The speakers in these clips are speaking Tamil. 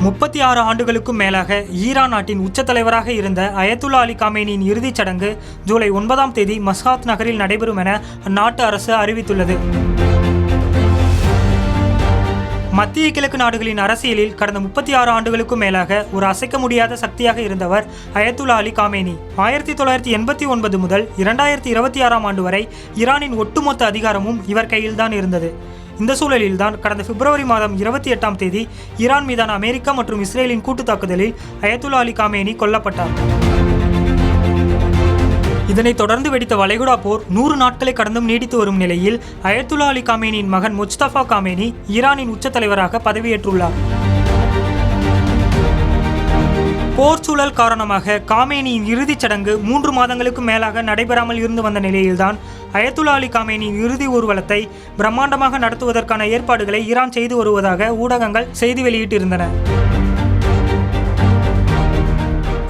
36 ஆண்டுகளுக்கும் மேலாக ஈரான் நாட்டின் உச்ச தலைவராக இருந்த அயத்துல்லா அலி காமேனியின் இறுதிச் சடங்கு ஜூலை 9ஆம் தேதி மஸ்காத் நகரில் நடைபெறும் என அந்நாட்டு அரசு அறிவித்துள்ளது. மத்திய கிழக்கு நாடுகளின் அரசியலில் கடந்த 36 ஆண்டுகளுக்கும் மேலாக ஒரு அசைக்க முடியாத சக்தியாக இருந்தவர் அயத்துல்லா அலி காமேனி. 1989 முதல் 2026ஆம் ஆண்டு வரை ஈரானின் ஒட்டுமொத்த அதிகாரமும் இவர் கையில்தான் இருந்தது. இந்த சூழலில்தான் கடந்த பிப்ரவரி மாதம் 28ஆம் தேதி ஈரான் மீதான அமெரிக்கா மற்றும் இஸ்ரேலின் கூட்டு தாக்குதலில் அயத்துல்லா அலி காமேனி கொல்லப்பட்டார். இதனைத் தொடர்ந்து வெடித்த வளைகுடா போர் 100 நாட்களை கடந்தும் நீடித்து வரும் நிலையில் அயத்துல்லா அலி காமேனியின் மகன் முஜ்தபா காமேனி ஈரானின் உச்ச தலைவராக பதவியேற்றுள்ளார். போர் சூழல் காரணமாக காமேனியின் இறுதிச் சடங்கு 3 மாதங்களுக்கு மேலாக நடைபெறாமல் இருந்து வந்த நிலையில்தான் அயத்துல்லா அலி காமேனியின் இறுதி ஊர்வலத்தை பிரம்மாண்டமாக நடத்துவதற்கான ஏற்பாடுகளை ஈரான் செய்து வருவதாக ஊடகங்கள் செய்தி வெளியிட்டிருந்தன.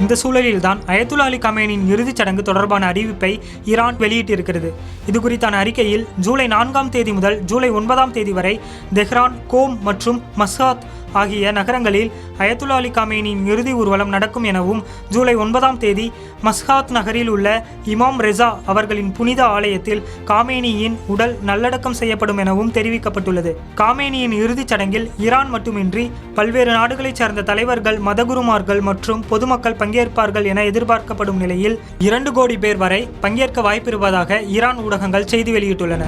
இந்த சூழலில்தான் அயத்துல்லா அலி காமேனியின் இறுதிச் சடங்கு தொடர்பான அறிவிப்பை ஈரான் வெளியிட்டிருக்கிறது. இது குறித்தான அறிக்கையில் ஜூலை 4ஆம் தேதி முதல் ஜூலை 9ஆம் தேதி வரை தெஹ்ரான், கோம் மற்றும் மஸ்காத் ஆகிய நகரங்களில் அயத்துல்லா அலி காமேனியின் இறுதி ஊர்வலம் நடக்கும் எனவும், ஜூலை 9ஆம் தேதி மஸ்காத் நகரில் உள்ள இமாம் ரெசா அவர்களின் புனித ஆலயத்தில் காமேனியின் உடல் நல்லடக்கம் செய்யப்படும் எனவும் தெரிவிக்கப்பட்டுள்ளது. காமேனியின் இறுதிச் சடங்கில் ஈரான் மட்டுமின்றி பல்வேறு நாடுகளைச் சேர்ந்த தலைவர்கள், மதகுருமார்கள் மற்றும் பொதுமக்கள் பங்கேற்பார்கள் என எதிர்பார்க்கப்படும் நிலையில் 2 கோடி பேர் வரை பங்கேற்க வாய்ப்பிருப்பதாக ஈரான் ஊடகங்கள் செய்தி வெளியிட்டுள்ளன.